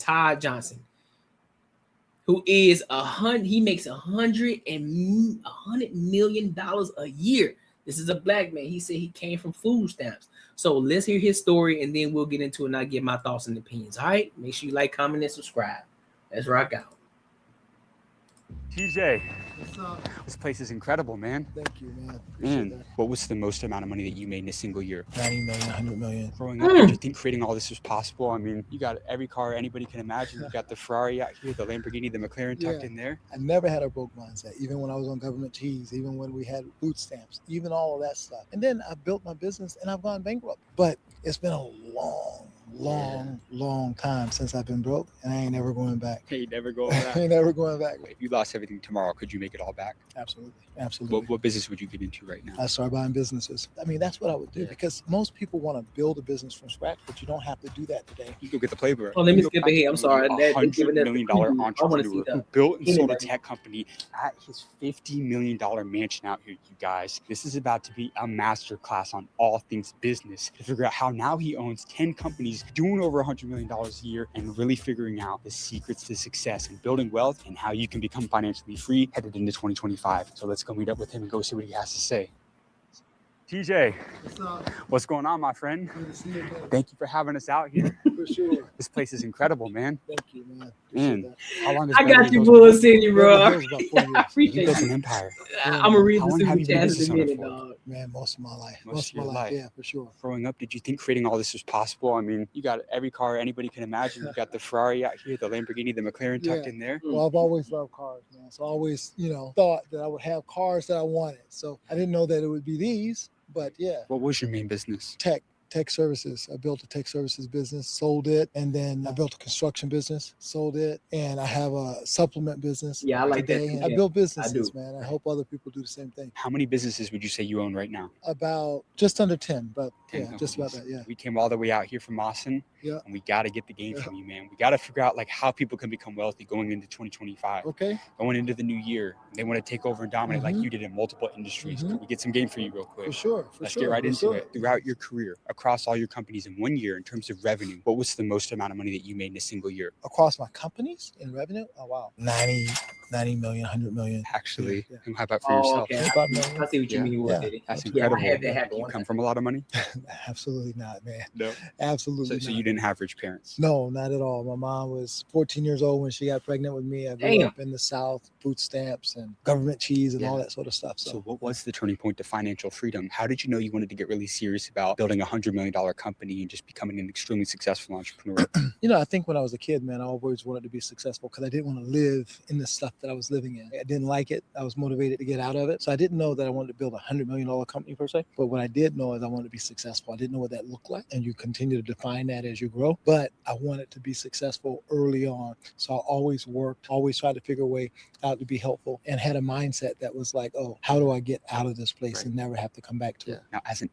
Todd Johnson, who is he makes $100 million a year. This is a black man. He said he came from food stamps. So let's hear his story, and then we'll get into it, and I'll give my thoughts and opinions. All right? Make sure you like, comment, and subscribe. Let's rock out. TJ, What's up? this place is incredible, man. Thank you, man. Man, what was the most amount of money that you made in a single year? 90 million, 100 million. Growing up, did you think creating all this was possible? I mean, you got every car anybody can imagine. You got the Ferrari out here, the Lamborghini, the McLaren tucked in there. I never had a broke mindset, even when I was on government cheese, even when we had food stamps, even all of that stuff. And then I built my business and I've gone bankrupt. But it's been a long time since I've been broke, and I ain't never going back. Hey, never going back. I ain't never going back. If you lost everything tomorrow, could you make it all back? Absolutely. What business would you get into right now? I start buying businesses. I mean, that's what I would do because most people want to build a business from scratch, but you don't have to do that today. You go get the playbook. Oh, let me skip ahead. I'm sorry. $100 million entrepreneur who built and sold a tech company at his $50 million mansion out here, you guys. This is about to be a master class on all things business to figure out how now he owns 10 companies doing over $100 million a year and really figuring out the secrets to success and building wealth and how you can become financially free headed into 2025. So let's go meet up with him and go see what he has to say. TJ, What's up? what's going on, my friend? Good to see you again. Thank you for having us out here. For sure. This place is incredible, man. Thank you, man. Man, how long has I got you, Beverly Hills Bull City, bro. Beverly Hills about 4 years. I You appreciate built an you. empire. I'm going to read How the long have super you been chat business in a owner minute, for? dog. Man, most of my life. Most of your life. Yeah, for sure. Growing up, did you think creating all this was possible? I mean, you got every car anybody can imagine. You got the Ferrari out here, the Lamborghini, the McLaren tucked in there. Well, I've always loved cars, man. So I always, thought that I would have cars that I wanted. So I didn't know that it would be these, but yeah. What was your main business? Tech services. I built a tech services business, sold it, and then I built a construction business, sold it, and I have a supplement business. Yeah, I like that today. too, I yeah. built I businesses, do. man. I hope other people do the same thing. How many businesses would you say you own right now? About just under 10, but 10 yeah, just about companies. that, yeah. We came all the way out here from Austin, Yeah. and we got to get the game Yeah. from you, man. We got to figure out how people can become wealthy going into 2025, Okay. going into the new year. They want to take over and dominate like you did in multiple industries. Can we get some game for you real quick? For sure. Let's get right into it. Throughout your career, across all your companies in 1 year, in terms of revenue, what was the most amount of money that you made in a single year? Across my companies in revenue? Oh, wow. 90 million, 100 million. Actually, Yeah. and how about for Oh, yourself? okay. 25 million. I see what you Yeah. mean. Yeah. Diddy. That's Yeah, incredible. I had that happen Do you one come time. from a lot of money? Absolutely not, man. No. Absolutely So not. you didn't have rich parents? No, not at all. My mom was 14 years old when she got pregnant with me. I grew Damn. up in the South, food stamps and government cheese and all Yeah. that sort of stuff. So So, what was the turning point to financial freedom? How did you know you wanted to get really serious about building $100 million company and just becoming an extremely successful entrepreneur? I think when I was a kid, man, I always wanted to be successful because I didn't want to live in the stuff that I was living in. I didn't like it. I was motivated to get out of it. So I didn't know that I wanted to build $100 million company per se. But what I did know is I wanted to be successful. I didn't know what that looked like. And you continue to define that as you grow. But I wanted to be successful early on. So I always worked, always tried to figure a way out to be helpful and had a mindset that was like, oh, how do I get out of this place and never have to come back to it? Now, as an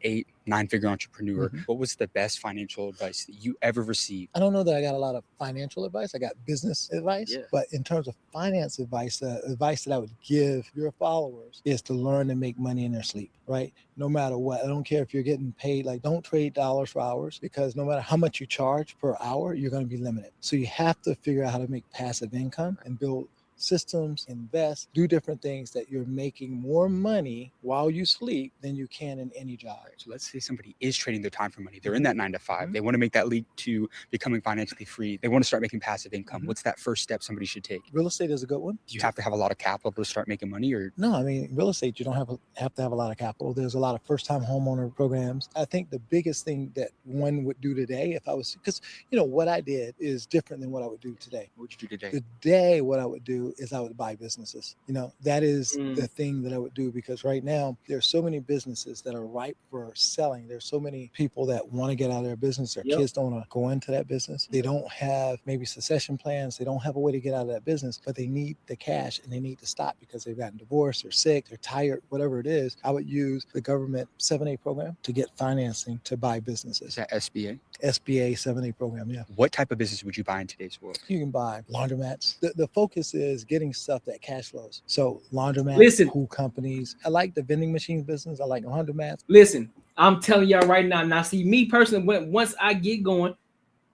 9-figure entrepreneur, what was the best financial advice that you ever received? I don't know that I got a lot of financial advice. I got business advice. Yeah. But in terms of finance advice, the advice that I would give your followers is to learn to make money in their sleep, right? No matter what. I don't care if you're getting paid. Like, don't trade dollars for hours, because no matter how much you charge per hour, you're going to be limited. So you have to figure out how to make passive income and build systems, invest, do different things that you're making more money while you sleep than you can in any job. So let's say somebody is trading their time for money. They're in that 9 to 5. They want to make that leap to becoming financially free. They want to start making passive income. What's that first step somebody should take? Real estate is a good one. Do you have to have a lot of capital to start making money, or? No, I mean, real estate, you don't have to have a lot of capital. There's a lot of first-time homeowner programs. I think the biggest thing that one would do today, if I was, because, what I did is different than what I would do today. What would you do today? Today, what I would do is I would buy businesses. That is the thing that I would do, because right now there's so many businesses that are ripe for selling. There's so many people that want to get out of their business. Their kids don't want to go into that business. They don't have maybe succession plans. They don't have a way to get out of that business, but they need the cash and they need to stop because they've gotten divorced, they're sick, they're tired, whatever it is. I would use the government 7A program to get financing to buy businesses. Is that SBA? SBA 7A program, yeah. What type of business would you buy in today's world? You can buy laundromats. The focus is getting stuff that cash flows. So laundromats, pool companies. I like the vending machine business. I like laundromats. Listen, I'm telling y'all right now. Now, see, me personally, once I get going,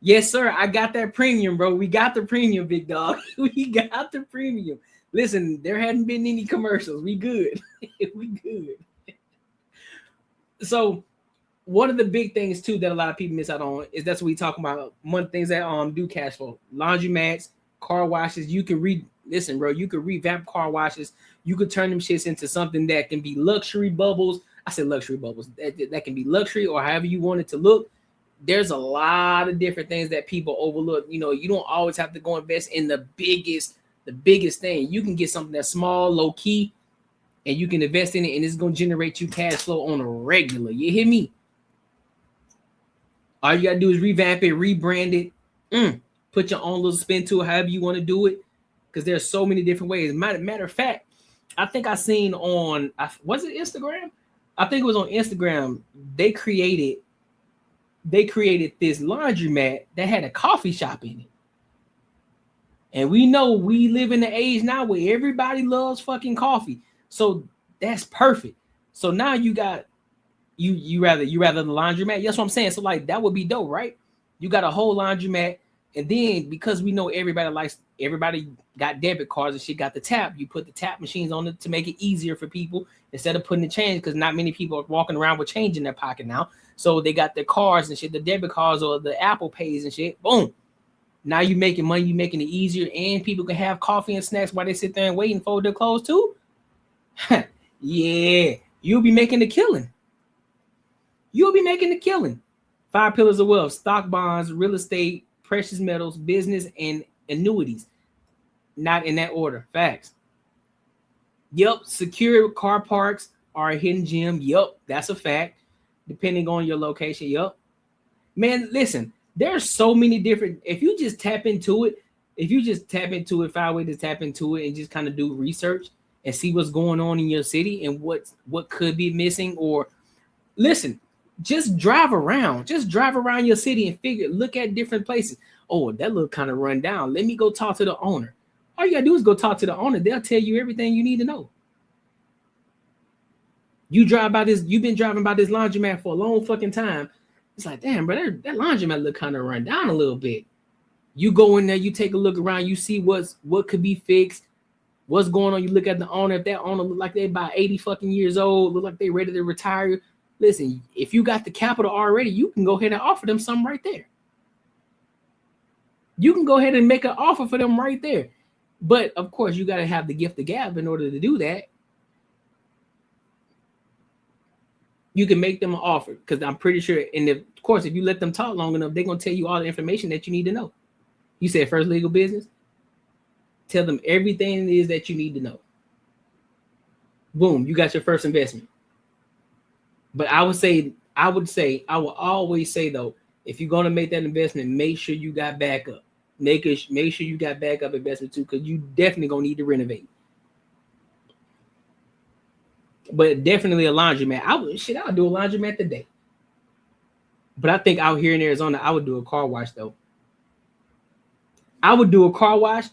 Yes, sir. I got that premium, bro. We got the premium, big dog. We got the premium. Listen, there hadn't been any commercials. We good. We good. So one of the big things too that a lot of people miss out on is that's what we talk about. One things that do cash flow, laundromats, car washes. You can listen, bro. You could revamp car washes. You could turn them shits into something that can be luxury bubbles. I said luxury bubbles. That can be luxury or however you want it to look. There's a lot of different things that people overlook. You know, you don't always have to go invest in the biggest thing. You can get something that's small, low key, and you can invest in it, and it's gonna generate you cash flow on a regular. You hear me? All you gotta do is revamp it, rebrand it, put your own little spin to it, however you want to do it, because there's so many different ways. Matter of fact, I think I seen on was it Instagram? I think it was on Instagram. They created this laundromat that had a coffee shop in it. And we know we live in the age now where everybody loves fucking coffee. So that's perfect. So now you got you rather the laundromat. That's what I'm saying. So like that would be dope, right? You got a whole laundromat, and then because we know everybody got debit cards and shit, got the tap. You put the tap machines on it to make it easier for people instead of putting the change, because not many people are walking around with change in their pocket now. So they got their cards and shit, the debit cards or the Apple Pays and shit. Boom. Now you making money, you making it easier, and people can have coffee and snacks while they sit there and wait and fold their clothes too. Yeah, you'll be making a killing. You'll be making a killing. 5 pillars of wealth: stock, bonds, real estate, precious metals, business, and annuities. Not in that order. Facts. Yep. Secure car parks are a hidden gem. Yep. That's a fact. Depending on your location. Yep. Man, listen, there's so many different, if you just tap into it, find a way to tap into it and just kind of do research and see what's going on in your city and what could be missing. Or listen, just drive around your city and look at different places. Oh, that look kind of run down. Let me go talk to the owner. All you gotta do is go talk to the owner. They'll tell you everything you need to know. You've been driving by this laundromat for a long fucking time. It's like, damn, bro, that laundromat look kind of run down a little bit. You go in there, you take a look around, you see what could be fixed, what's going on. You look at the owner. If that owner look like they about 80 fucking years old, look like they ready to retire. Listen, if you got the capital already, you can go ahead and offer them something right there. You can go ahead and make an offer for them right there. But of course, you got to have the gift of gab in order to do that. You can make them an offer, because I'm pretty sure, and of course, if you let them talk long enough, they're going to tell you all the information that you need to know. You said first legal business. Tell them everything it is that you need to know. Boom, you got your first investment. But I would always say though, if you're going to make that investment, make sure you got backup. Make sure you got backup investment too, because you definitely going to need to renovate. But definitely a laundromat. I'll do a laundromat today. But I think out here in Arizona, I would do a car wash though. I would do a car wash.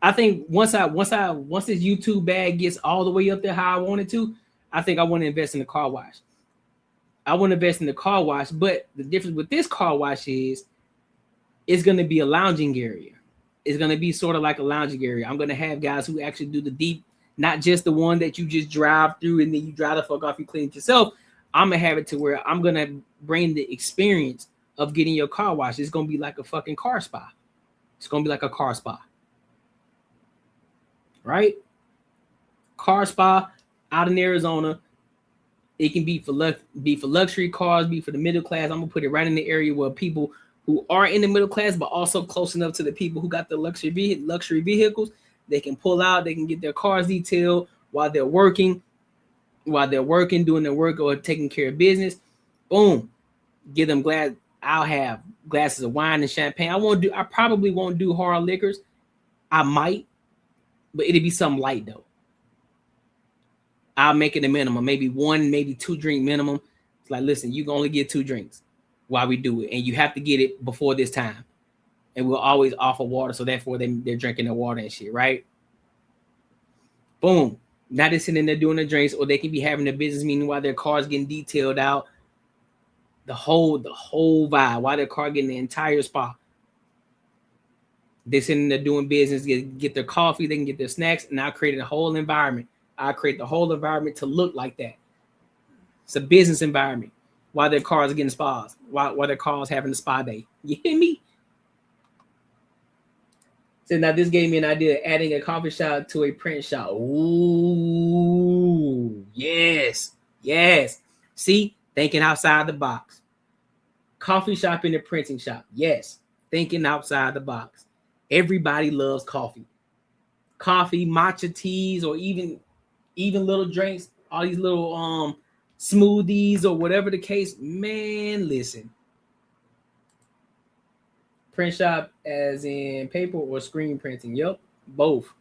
I think once this YouTube bag gets all the way up there how I want it to, I think I want to invest in the car wash. But the difference with this car wash is it's going to be a lounging area. It's going to be sort of like a lounging area. I'm going to have guys who actually do the deep, not just the one that you just drive through and then you drive the fuck off, you clean it yourself. I'm going to have it to where I'm going to bring the experience of getting your car washed. It's going to be like a fucking car spa. It's going to be like a car spa. Right? Car spa out in Arizona. It can be for luxury cars, be for the middle class. I'm going to put it right in the area where people who are in the middle class, but also close enough to the people who got the luxury vehicles, they can pull out, they can get their cars detailed while they're working, doing their work or taking care of business. Boom. Give them I'll have glasses of wine and champagne. I probably won't do hard liquors. I might, but it'll be something light though. I'll make it a minimum, maybe 1, maybe 2 drink minimum. It's like, listen, you can only get 2 drinks while we do it, and you have to get it before this time. And we'll always offer water, so therefore they're drinking their water and shit, right? Boom. Now they're sitting there doing their drinks, or they can be having a business meeting while their car's getting detailed out. The whole vibe. Why their car getting the entire spa. They sitting there doing business, get their coffee, they can get their snacks, and I created a whole environment. I create the whole environment to look like that. It's a business environment. Why their cars are getting spas. Why their cars having a spa day. You hear me? So now this gave me an idea of adding a coffee shop to a print shop. Ooh, yes. See, thinking outside the box. Coffee shop in a printing shop. Yes, thinking outside the box. Everybody loves coffee. Coffee, matcha teas, or even little drinks, all these little smoothies or whatever the case. Man, listen. Print shop as in paper or screen printing. Yep, both.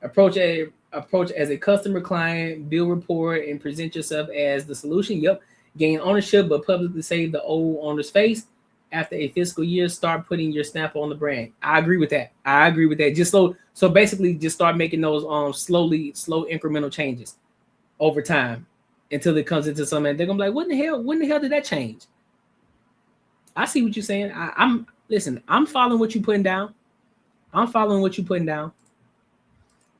Approach as a customer client, build rapport, and present yourself as the solution. Yep. Gain ownership, but publicly save the old owner's face. After a fiscal year, start putting your stamp on the brand. I agree with that. Just so basically just start making those slow incremental changes over time until it comes into something. They're gonna be like, when the hell did that change? I see what you're saying. I'm following what you're putting down.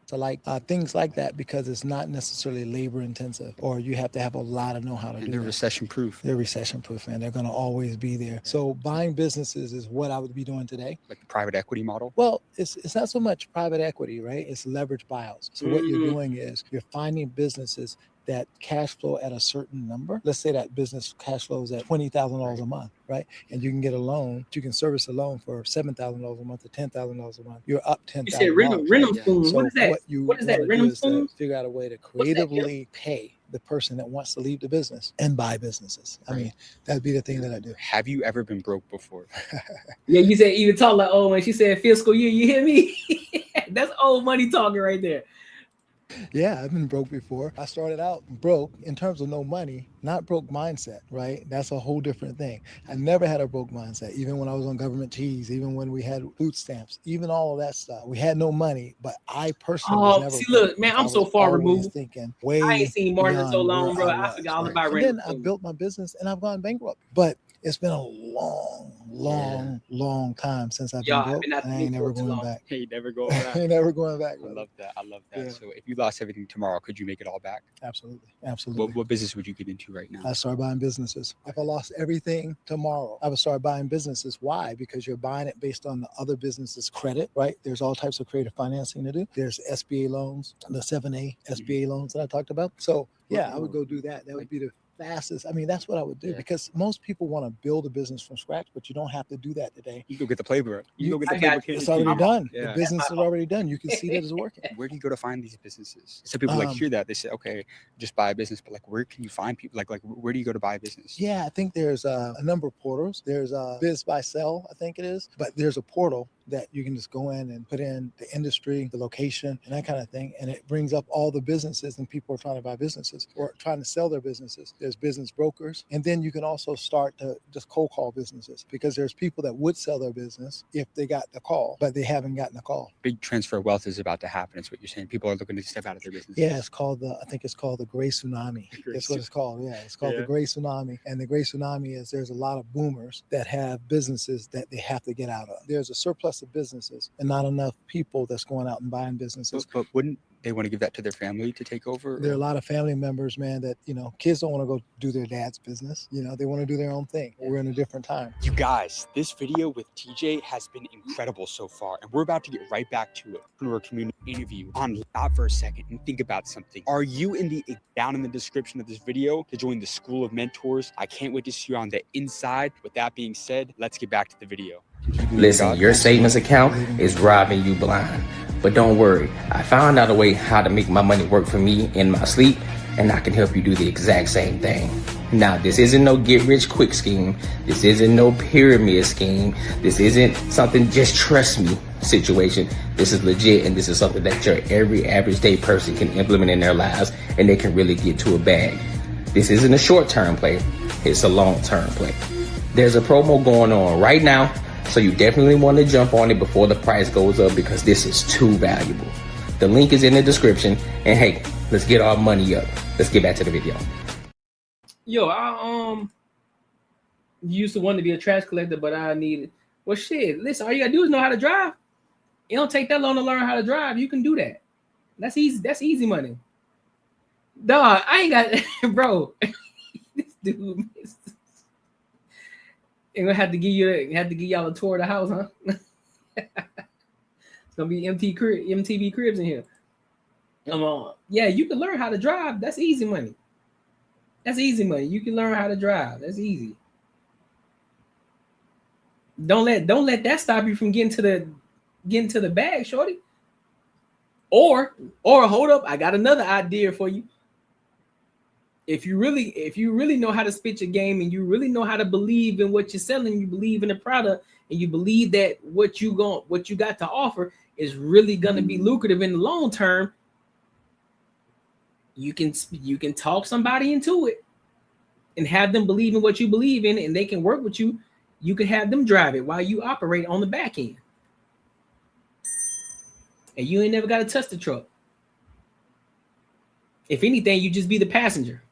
So like things like that, because it's not necessarily labor intensive, or you have to have a lot of know-how to do. They're recession proof. They're recession proof, man. They're going to always be there. So buying businesses is what I would be doing today. Like the private equity model? Well, it's not so much private equity, right? It's leverage buyouts. So what you're doing is you're finding businesses that cash flow at a certain number. Let's say that business cash flows at $20,000 a month, right? And you can get a loan. You can service a loan for $7,000 a month or $10,000 a month. You're up $10,000. You said rent spoon. So what is that? What is that? Rent spoon? Figure out a way to creatively pay the person that wants to leave the business and buy businesses. I mean, that'd be the thing that I do. Have you ever been broke before? Yeah, you said even talk like old man. She said fiscal year. You hear me? That's old money talking right there. Yeah, I've been broke before. I started out broke in terms of no money, not broke mindset, right? That's a whole different thing. I never had a broke mindset, even when I was on government cheese, even when we had food stamps, even all of that stuff. We had no money, but I personally was never see, look, man, I'm so far removed. Thinking I ain't seen Martin so long, bro. I forgot all about rent. And then I built my business and I've gone bankrupt. But it's been a long time since I've been broke. I ain't never going back. Hey, never going back. Ain't never going back. I love that. Yeah. So if you lost everything tomorrow, could you make it all back? Absolutely. What business would you get into right now? I start buying businesses. If I lost everything tomorrow, I would start buying businesses. Why? Because you're buying it based on the other business's credit, right? There's all types of creative financing to do. There's SBA loans, the 7A SBA loans that I talked about. So yeah, I would go do that. That would be the fastest. I mean, that's what I would do because most people want to build a business from scratch, but you don't have to do that today. You go get the playbook. It's already done. Yeah. The business is already done. You can see that it's working. Where do you go to find these businesses? So people hear that they say, okay, just buy a business, but like, where can you find people? Like where do you go to buy a business? Yeah, I think there's a number of portals. There's Biz by Sell, I think it is, but there's a portal that you can just go in and put in the industry, the location, and that kind of thing. And it brings up all the businesses and people are trying to buy businesses or trying to sell their businesses. There's business brokers. And then you can also start to just cold call businesses because there's people that would sell their business if they got the call, but they haven't gotten the call. Big transfer of wealth is about to happen. It's what you're saying. People are looking to step out of their business. Yeah, I think it's called the Gray Tsunami. That's what it's called. Yeah, it's called the Gray Tsunami. And the Gray Tsunami is there's a lot of boomers that have businesses that they have to get out of. There's a surplus of businesses and not enough people that's going out and buying businesses. But wouldn't they want to give that to their family to take over? There are a lot of family members, man, that, kids don't want to go do their dad's business. They want to do their own thing. We're in a different time. You guys, this video with TJ has been incredible so far, and we're about to get right back to it. Entrepreneur community interview on stop for a second and think about something. Are you down in the description of this video to join the School of Mentors? I can't wait to see you on the inside. With that being said, let's get back to the video. Listen, your savings account is robbing you blind. But don't worry, I found out a way how to make my money work for me in my sleep, and I can help you do the exact same thing. Now, this isn't no get rich quick scheme. This isn't no pyramid scheme. This isn't something just trust me situation. This is legit, and this is something that your every average day person can implement in their lives, and they can really get to a bag. This isn't a short-term play. It's a long-term play. There's a promo going on right now, so you definitely want to jump on it before the price goes up because this is too valuable. The link is in the description. And hey, let's get our money up. Let's get back to the video. Yo, I used to want to be a trash collector, but I needed. Well, shit. Listen, all you gotta do is know how to drive. It don't take that long to learn how to drive. You can do that. That's easy. That's easy money. Dog, I ain't got, bro. This dude, ain't gonna have to give y'all a tour of the house, huh? It's gonna be MTV cribs in here. Yeah, you can learn how to drive. That's easy money. That's easy money. You can learn how to drive. That's easy. Don't let that stop you from getting to the bag, shorty. Or hold up, I got another idea for you. If you really know how to spit your game and you really know how to believe in what you're selling, you believe in the product, and you believe that what you got to offer is really gonna be lucrative in the long term, you can talk somebody into it and have them believe in what you believe in, and they can work with you. You can have them drive it while you operate on the back end. And you ain't never got to touch the truck. If anything, you just be the passenger.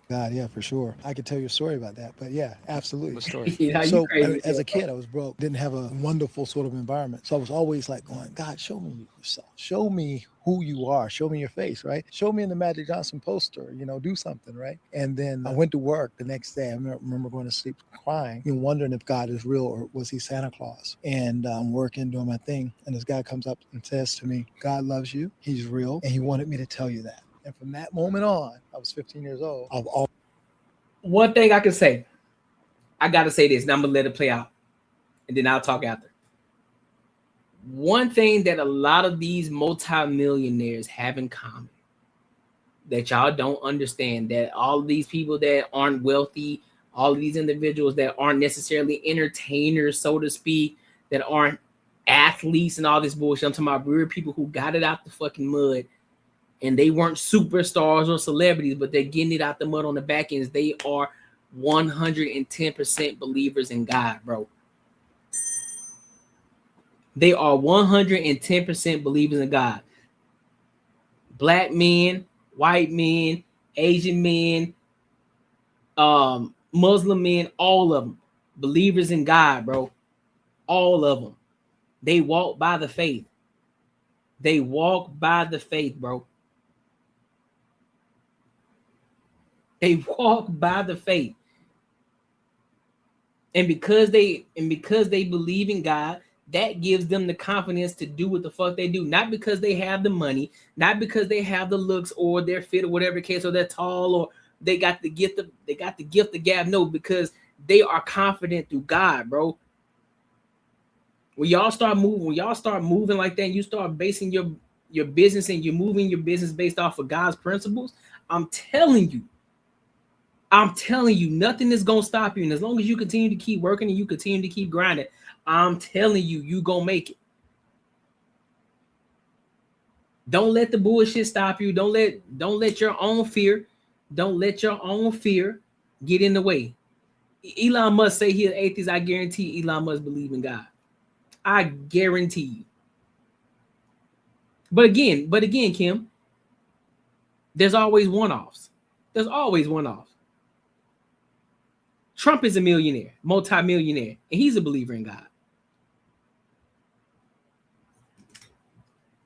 God, yeah, for sure. I could tell you a story about that, but yeah, absolutely. The story. So as a kid, I was broke, didn't have a wonderful sort of environment. So I was always like going, God, show me yourself. Show me who you are. Show me your face, right? Show me in the Magic Johnson poster, do something, right? And then I went to work the next day. I remember going to sleep crying and wondering if God is real or was he Santa Claus? And I'm working, doing my thing. And this guy comes up and says to me, God loves you. He's real. And he wanted me to tell you that. And from that moment on, I was 15 years old. One thing I can say, I got to say this, and I'm going to let it play out, and then I'll talk after. One thing that a lot of these multimillionaires have in common that y'all don't understand, that all of these people that aren't wealthy, all of these individuals that aren't necessarily entertainers, so to speak, that aren't athletes and all this bullshit. I'm talking about real people who got it out the fucking mud. And they weren't superstars or celebrities, but they're getting it out the mud on the back ends. They are 110% believers in God, bro. They are 110% believers in God. Black men, white men, Asian men, Muslim men, all of them. Believers in God, bro. All of them. They walk by the faith. They walk by the faith, bro. They walk by the faith. And because they believe in God, that gives them the confidence to do what the fuck they do. Not because they have the money, not because they have the looks or they're fit or whatever case, or they're tall or they got the gift of the gab. No, because they are confident through God, bro. When y'all start moving like that, and you start basing your business and you're moving your business based off of God's principles, I'm telling you, nothing is going to stop you. And as long as you continue to keep working and you continue to keep grinding, I'm telling you, you going to make it. Don't let the bullshit stop you. Don't let your own fear get in the way. Elon Musk say he's an atheist. I guarantee Elon Musk believe in God. I guarantee you. But again, Kim, there's always one-offs. There's always one-offs. Trump is a millionaire, multi-millionaire, and he's a believer in God.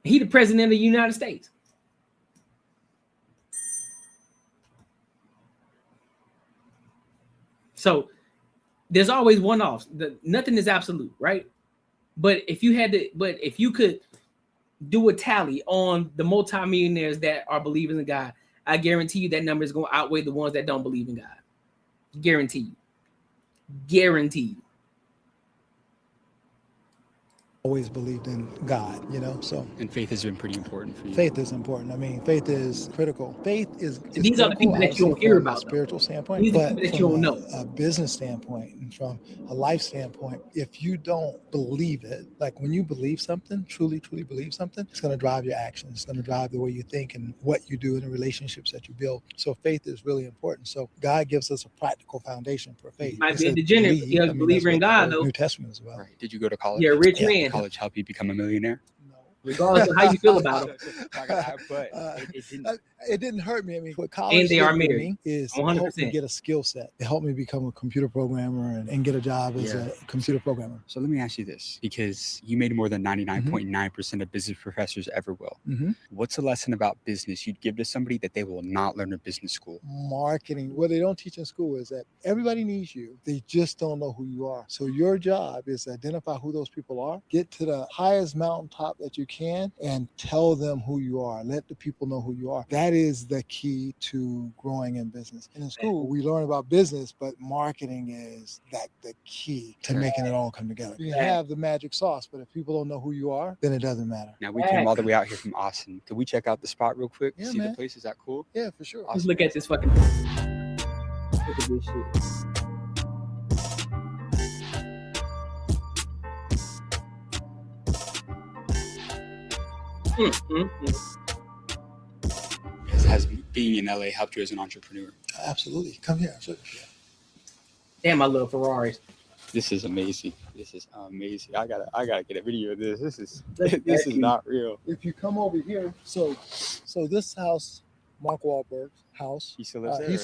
He the president of the United States. So there's always one-offs. Nothing is absolute, right? But if you could do a tally on the multi-millionaires that are believers in God, I guarantee you that number is going to outweigh the ones that don't believe in God. Guarantee you. Always believed in God, so. And faith has been pretty important for you. Faith is important. I mean, faith is critical. Faith is these are the people that you don't hear about. From a spiritual standpoint, these but are that from you don't know. A business standpoint and from a life standpoint, if you don't believe it, like when you believe something, truly believe something, it's going to drive your actions. It's going to drive the way you think and what you do in the relationships that you build. So faith is really important. So God gives us a practical foundation for faith. You might be a degenerate, but you're a believer in God, though. New Testament as well. Right. Did you go to college? You're a rich man. College help you become a millionaire? No, regardless of how you feel about them. But it didn't hurt me. I mean, what college And they are did for married. me is 100%. help me get a skill set. It helped me become a computer programmer and get a job as a computer programmer. So let me ask you this, because you made more than 99.9% of business professors ever will. What's a lesson about business you'd give to somebody that they will not learn in business school? Marketing. What they don't teach in school is that everybody needs you. They just don't know who you are. So your job is to identify who those people are, get to the highest mountaintop that you can, and tell them who you are. Let the people know who you are. That is the key to growing in business. And in school, we learn about business, but marketing is the key to making it all come together. You have the magic sauce, but if people don't know who you are, then it doesn't matter. Now, we came all the way out here from Austin. Could we check out the spot real quick? Yeah, See man. the place? Is that cool? Yeah, for sure. Just look at this fucking. Look at this shit. Has being in LA helped you as an entrepreneur? Absolutely. Come here. Damn, I love Ferraris. This is amazing. This is amazing. I gotta get a video of this. This is not real. If you come over here, so this house, Mark Wahlberg's house. He still lives there? He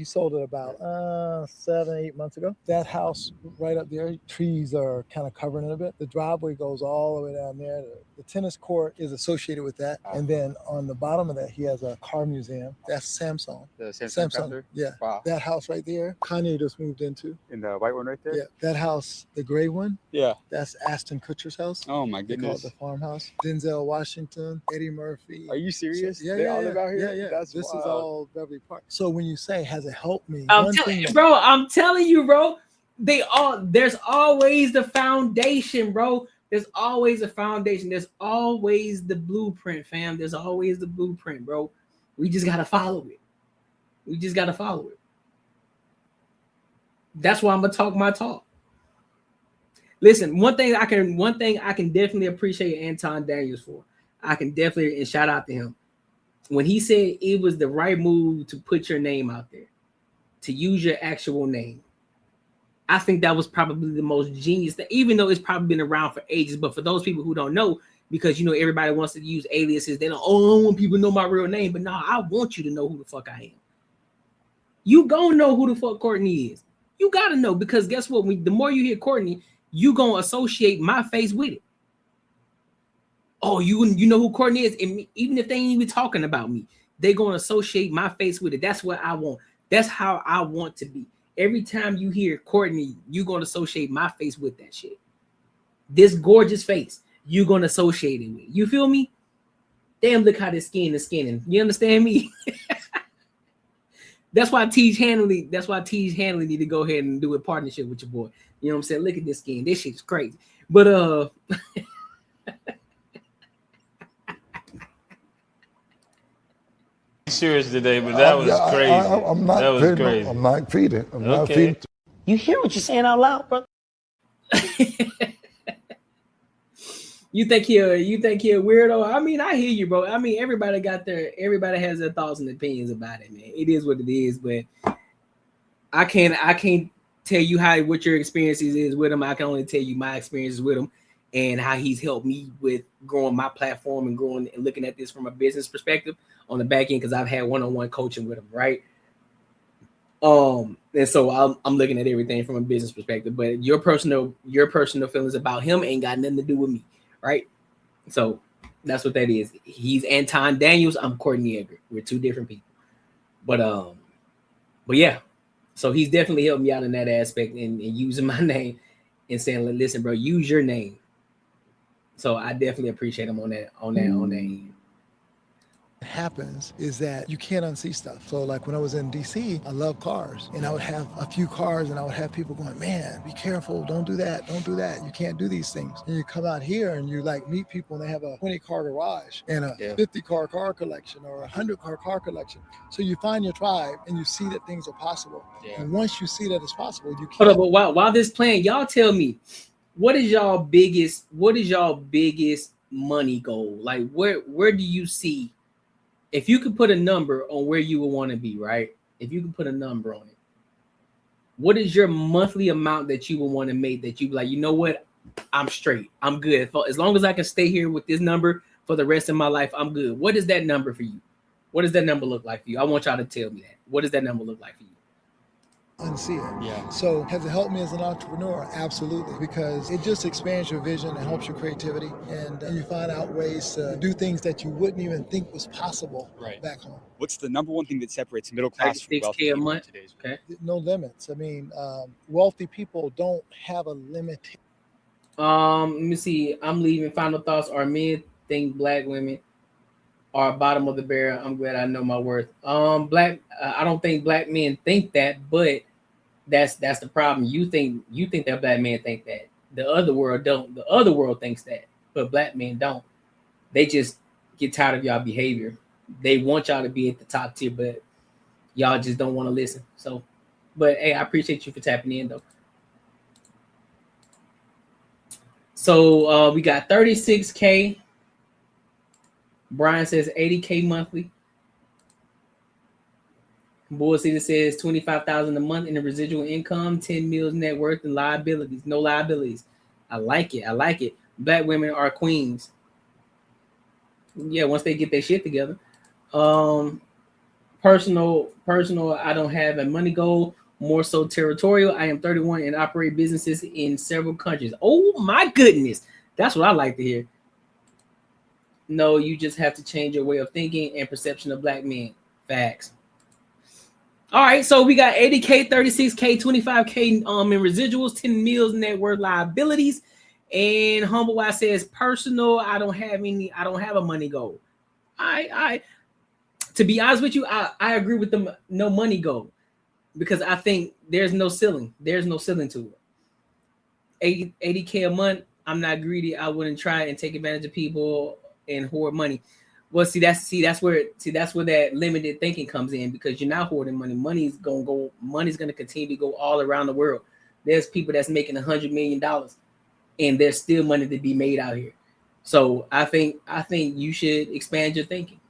sold it about 7-8 months ago. That house right up there, trees are kind of covering it a bit. The driveway goes all the way down there. The tennis court is associated with that. And then on the bottom of that, he has a car museum. That's Samsung. The Samsung. Counter? Yeah. Wow. That house right there, Kanye just moved into. In the white one right there? Yeah. That house, the gray one. Yeah. That's Ashton Kutcher's house. Oh my They call it goodness. the farmhouse. Denzel Washington, Eddie Murphy. Are you serious? Yeah, They all live out here? Yeah. That's this wild. is all Beverly Park. So when you say, has it helped me? I'm telling you, bro. There's always the foundation, bro. There's always a foundation. There's always the blueprint, fam. There's always the blueprint, bro. We just gotta follow it. That's why I'm gonna talk my talk. Listen, one thing I can definitely appreciate Anton Daniels for. I can definitely, and shout out to him. When he said it was the right move to put your name out there, to use your actual name, I think that was probably the most genius thing, even though it's probably been around for ages. But for those people who don't know, because everybody wants to use aliases, they don't, I don't want people to know my real name. But no, I want you to know who the fuck I am. You gonna know who the fuck Courtnee is. You gotta know, because guess what? The more you hear Courtnee, you gonna associate my face with it. Oh, you know who Courtnee is, and even if they ain't even talking about me, they gonna associate my face with it. That's what I want. That's how I want to be. Every time you hear Courtnee, you gonna associate my face with that shit. This gorgeous face, you gonna associate it with. You feel me? Damn, look how this skin is skinning. You understand me? That's why Tej Hanley need to go ahead and do a partnership with your boy. You know what I'm saying? Look at this skin. This shit is crazy. But serious today, but that was crazy. I'm not that was feeding. crazy. I'm not feeding. I'm not feeding. You hear what you're saying out loud, brother? You think he a weirdo? I mean, I hear you, bro. I mean, everybody has their thoughts and opinions about it, man. It is what it is, but I can't tell you what your experiences is with him. I can only tell you my experiences with him and how he's helped me with growing my platform and growing and looking at this from a business perspective on the back end, because I've had one-on-one coaching with him, right? And so I'm looking at everything from a business perspective, but your personal feelings about him ain't got nothing to do with me, right? So that's what that is. He's Anton Daniels. I'm Courtnee Edgar. We're two different people, but yeah. So he's definitely helped me out in that aspect and using my name and saying, listen, bro, use your name. So I definitely appreciate him on that end. What happens is that you can't unsee stuff. So like when I was in DC, I love cars, and I would have a few cars and I would have people going, man, be careful, don't do that, you can't do these things. And you come out here and you like meet people and they have a 20-car garage and a 50-car car collection or a 100-car collection. So you find your tribe and you see that things are possible. And once you see that it's possible, you can't. Hold up, but while this playing, y'all tell me, what is y'all biggest money goal? Like where do you see, if you could put a number on where you would want to be, right? If you could put a number on it, what is your monthly amount that you would want to make, that you like, you know what, I'm straight. I'm good. As long as I can stay here with this number for the rest of my life, I'm good. What is that number for you? What does that number look like for you? I want y'all to tell me that. What does that number look like for you? Unsee it. Yeah. So has it helped me as an entrepreneur? Absolutely, because it just expands your vision and helps your creativity, and you find out ways to do things that you wouldn't even think was possible back home. What's the number one thing that separates middle class from wealthy $36K a people month. in today's Okay. No limits. I mean, wealthy people don't have a limit. Let me see. I'm leaving. Final thoughts are men think black women are bottom of the barrel. I'm glad I know my worth. I don't think black men think that, but that's the problem. You think that black men think that. The other world don't. The other world thinks that, but black men don't. They just get tired of y'all behavior. They want y'all to be at the top tier, but y'all just don't want to listen. So, but hey, I appreciate you for tapping in though. So we got 36K. Brian says 80K monthly. Bull City says 25,000 a month in the residual income, 10 mils net worth and liabilities. No liabilities. I like it. I like it. Black women are queens. Yeah, once they get their shit together. Personal. I don't have a money goal. More so territorial. I am 31 and operate businesses in several countries. Oh my goodness. That's what I like to hear. No, you just have to change your way of thinking and perception of black men. Facts. All right, so we got 80K, 36K, 25K in residuals, 10 mils net worth liabilities. And Humble Wise says personal. I don't have a money goal. I to be honest with you, I agree with them. No money goal, because I think there's no ceiling. There's no ceiling to it. 80K a month. I'm not greedy. I wouldn't try and take advantage of people and hoard money. Well, that's where that limited thinking comes in, because you're not hoarding money. Money's gonna continue to go all around the world. There's people that's making $100 million, and there's still money to be made out here. So I think you should expand your thinking.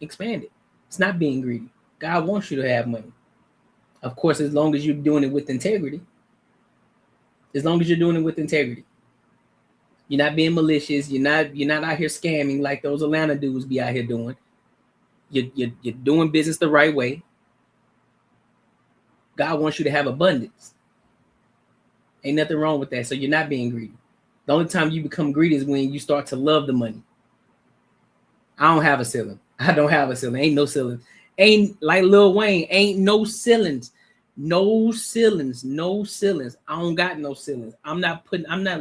Expand it. It's not being greedy. God wants you to have money. Of course, as long as you're doing it with integrity. As long as you're doing it with integrity. You're not being malicious. You're not out here scamming like those Atlanta dudes be out here doing. You're doing business the right way. God wants you to have abundance. Ain't nothing wrong with that. So you're not being greedy. The only time you become greedy is when you start to love the money. I don't have a ceiling. I don't have a ceiling. Ain't no ceiling. Ain't like Lil Wayne. Ain't no ceilings. No ceilings. No ceilings. I don't got no ceilings. I'm not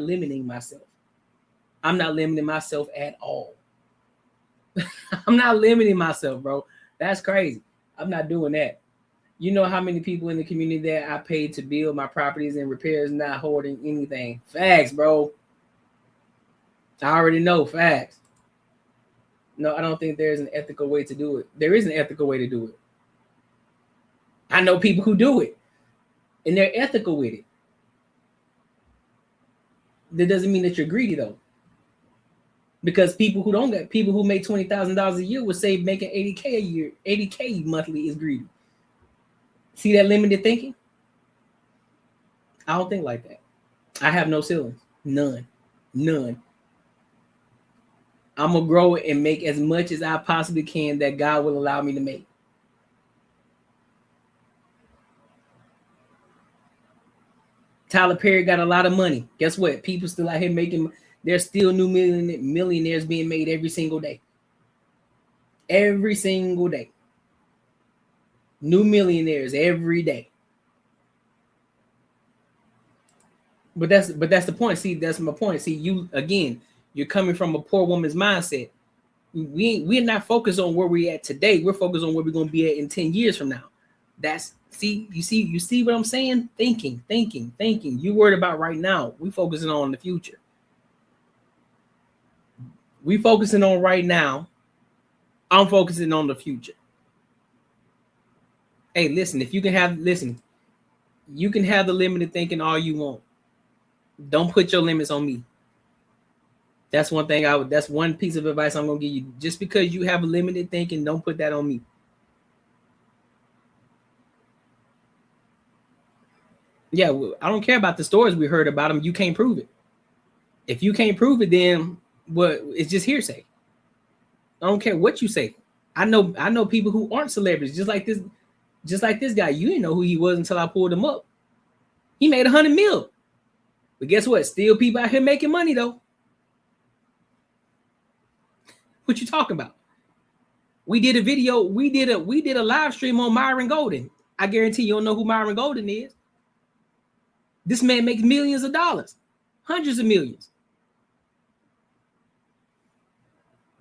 limiting myself. I'm not limiting myself at all. I'm not limiting myself, bro. That's crazy. I'm not doing that. You know how many people in the community that I paid to build my properties and repairs, not hoarding anything. Facts, bro. I already know. Facts. No, I don't think there's an ethical way to do it. There is an ethical way to do it. I know people who do it, and they're ethical with it. That doesn't mean that you're greedy, though. Because people who make $20,000 a year would say making 80K a year, 80K monthly is greedy. See that limited thinking? I don't think like that. I have no ceilings. None. I'm going to grow and make as much as I possibly can that God will allow me to make. Tyler Perry got a lot of money. Guess what? People still out here making. There's still new millionaires being made every single day. Every single day. New millionaires every day. But that's the point. See, that's my point. See, you're coming from a poor woman's mindset. We're not focused on where we're at today. We're focused on where we're going to be at in 10 years from now. You see what I'm saying? Thinking. You worried about right now. We focusing on the future. We focusing on right now. I'm focusing on the future. Hey, listen, you can have the limited thinking all you want. Don't put your limits on me. That's one thing that's one piece of advice I'm gonna give you. Just because you have a limited thinking, don't put that on me. Yeah, I don't care about the stories we heard about them. You can't prove it. If you can't prove it, then what? It's just hearsay. I don't care what you say. I know people who aren't celebrities, just like this guy. You didn't know who he was until I pulled him up. He made 100 mil. But guess what? Still people out here making money though. What you talking about? We did a video, we did a live stream on Myron Golden. I guarantee you don't know who Myron Golden is. This man makes millions of dollars, hundreds of millions.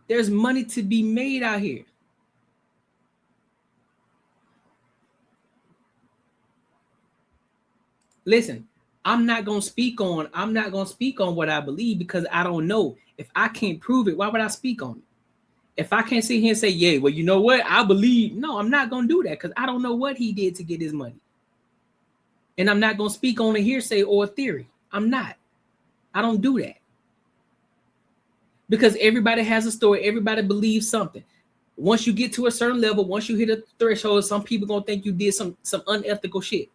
There's money to be made out here. Listen, I'm not gonna speak on what I believe because I don't know. If I can't prove it, why would I speak on it? If I can't sit here and say, yeah, well, you know what? I believe. No, I'm not gonna do that because I don't know what he did to get his money. And I'm not gonna speak on a hearsay or a theory. I'm not. I don't do that. Because everybody has a story, everybody believes something. Once you get to a certain level, once you hit a threshold, some people gonna think you did some unethical shit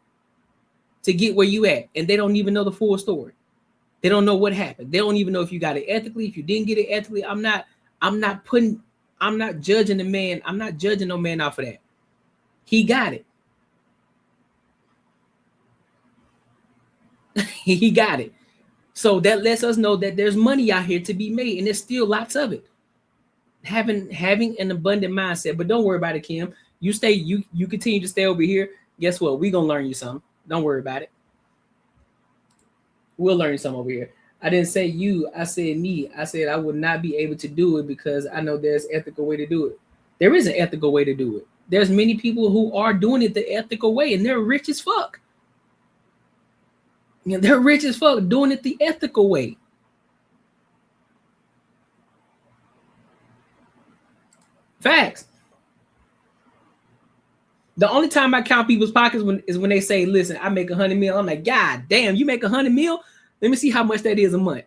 to get where you at, and they don't even know the full story. They don't know what happened. They don't even know if you got it ethically, if you didn't get it ethically. I'm not judging the man. I'm not judging no man off of that. He got it. He got it. So that lets us know that there's money out here to be made, and there's still lots of it. Having an abundant mindset, but don't worry about it, Kim. You continue to stay over here. Guess what? We're gonna learn you something. Don't worry about it. We'll learn some over here. I didn't say you. I said me. I said I would not be able to do it because I know there's an ethical way to do it. There is an ethical way to do it. There's many people who are doing it the ethical way, and they're rich as fuck. You know, they're rich as fuck doing it the ethical way. Facts. The only time I count people's pockets is when they say, listen, I make 100 mil. I'm like, God damn, you make 100 mil? Let me see how much that is a month.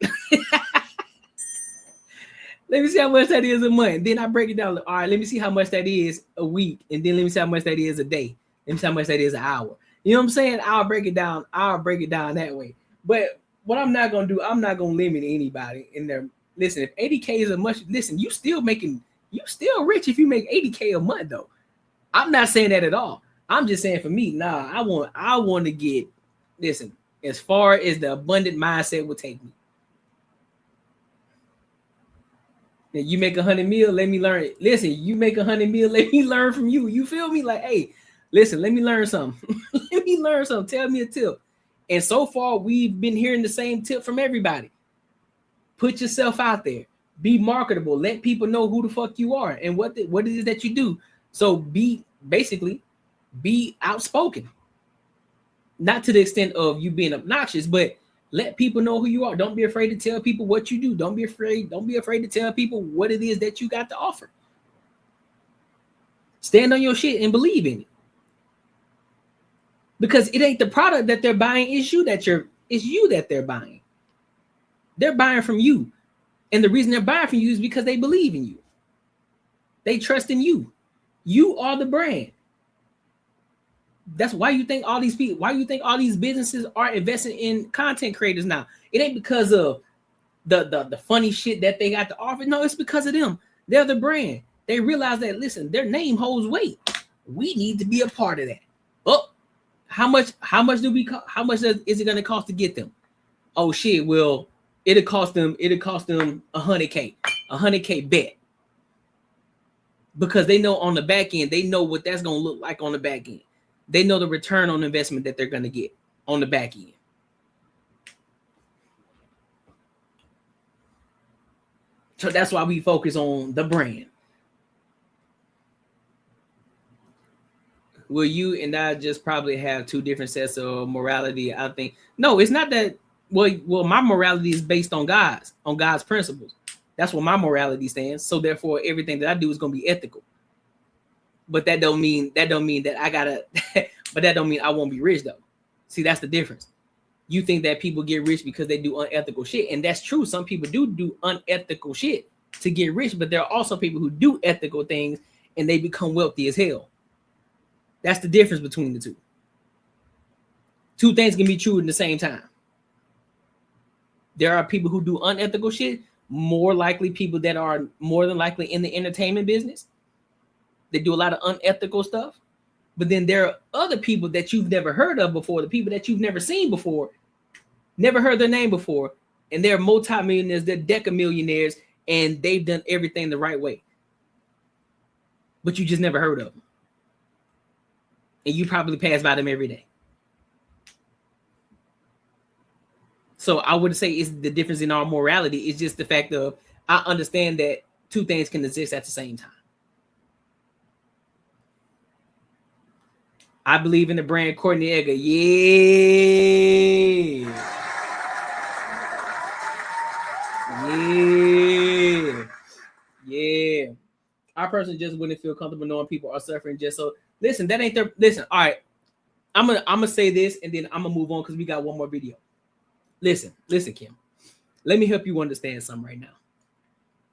Let me see how much that is a month. Then I break it down. All right, let me see how much that is a week. And then let me see how much that is a day. Let me see how much that is an hour. You know what I'm saying? I'll break it down. I'll break it down that way. But what I'm not going to do, I'm not going to limit anybody in there. Listen, if 80K is a much, listen, you still rich if you make 80K a month though. I'm not saying that at all. I'm just saying for me, nah, I want to get, listen, as far as the abundant mindset will take me. Now you make 100 mil, let me learn it. Listen, you make 100 mil, let me learn from you. You feel me? Like, hey, listen, let me learn something. Let me learn something. Tell me a tip. And so far, we've been hearing the same tip from everybody. Put yourself out there. Be marketable. Let people know who the fuck you are and what it is that you do. So be outspoken. Not to the extent of you being obnoxious, but let people know who you are. Don't be afraid to tell people what you do. Don't be afraid to tell people what it is that you got to offer. Stand on your shit and believe in it. Because it ain't the product that they're buying, it's you that they're buying. They're buying from you. And the reason they're buying from you is because they believe in you. They trust in you. You are the brand. That's why you think all these businesses are investing in content creators now. It ain't because of the funny shit that they got to offer. No, it's because of them. They're the brand. They realize that, listen, their name holds weight. We need to be a part of that. Oh, how much is it going to cost to get them? Oh shit, well, it'll cost them $100K bet. Because they know on the back end, they know what that's going to look like on the back end. They know the return on investment that they're going to get on the back end. So that's why we focus on the brand. Will you and I just probably have two different sets of morality? I think no, it's not that. Well, my morality is based on God's principles. That's where my morality stands. So therefore, everything that I do is going to be ethical. But that don't mean that I gotta. But that don't mean I won't be rich though. See, that's the difference. You think that people get rich because they do unethical shit, and that's true. Some people do unethical shit to get rich, but there are also people who do ethical things and they become wealthy as hell. That's the difference between the two. Two things can be true at the same time. There are people who do unethical shit, more likely people that are more than likely in the entertainment business. They do a lot of unethical stuff. But then there are other people that you've never heard of before, the people that you've never seen before, never heard their name before, and they're multimillionaires, they're decamillionaires, and they've done everything the right way. But you just never heard of them. And you probably pass by them every day. So I would say it's the difference in our morality. It's just the fact of I understand that two things can exist at the same time. I believe in the brand Courtnee Edgar. Yeah. Yeah. Yeah. I personally just wouldn't feel comfortable knowing people are suffering just so. Listen, that ain't their. Listen, all right. I'm gonna say this and then I'm gonna move on because we got one more video. Listen, Kim. Let me help you understand something right now.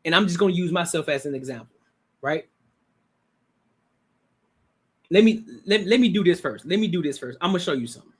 And I'm just gonna use myself as an example, right? Let me do this first. I'm gonna show you something.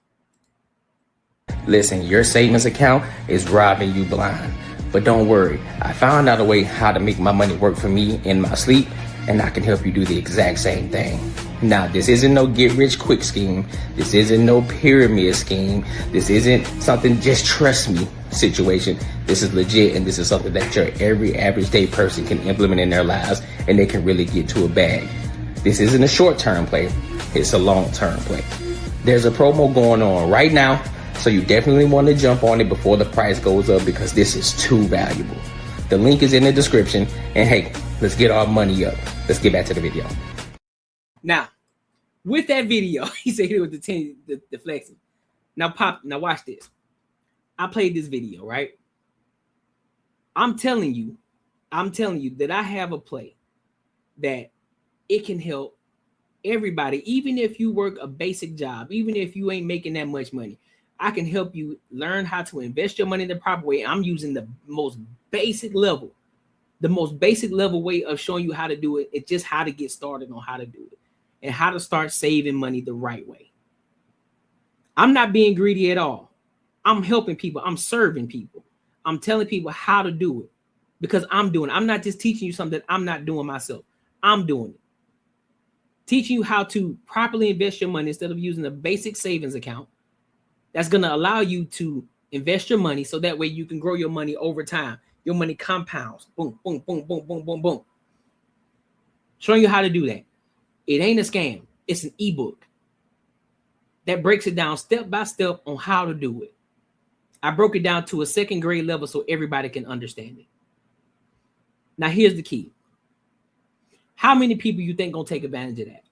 Listen, your savings account is robbing you blind. But don't worry, I found out a way how to make my money work for me in my sleep, and I can help you do the exact same thing. Now, this isn't no get rich quick scheme. This isn't no pyramid scheme. This isn't something just trust me situation. This is legit, and this is something that your every average day person can implement in their lives, and they can really get to a bag. This isn't a short-term play. It's a long-term play. There's a promo going on right now, so you definitely want to jump on it before the price goes up because this is too valuable. The link is in the description, and hey, let's get our money up. Let's get back to the video. Now, with that video, he said it with the flexing. Now watch this. I played this video, right? I'm telling you that I have a play that it can help everybody, even if you work a basic job, even if you ain't making that much money. I can help you learn how to invest your money the proper way. I'm using the most basic level way of showing you how to do it. It's just how to get started on how to do it and how to start saving money the right way. I'm not being greedy at all. I'm helping people. I'm serving people. I'm telling people how to do it because I'm doing it. I'm not just teaching you something that I'm not doing myself. I'm doing it. Teaching you how to properly invest your money instead of using a basic savings account. That's going to allow you to invest your money so that way you can grow your money over time. Your money compounds. Boom, boom, boom, boom, boom, boom, boom. Showing you how to do that. It ain't a scam. It's an ebook that breaks it down step by step on how to do it. I broke it down to a second grade level so everybody can understand it. Now, here's the key. How many people you think gonna take advantage of that?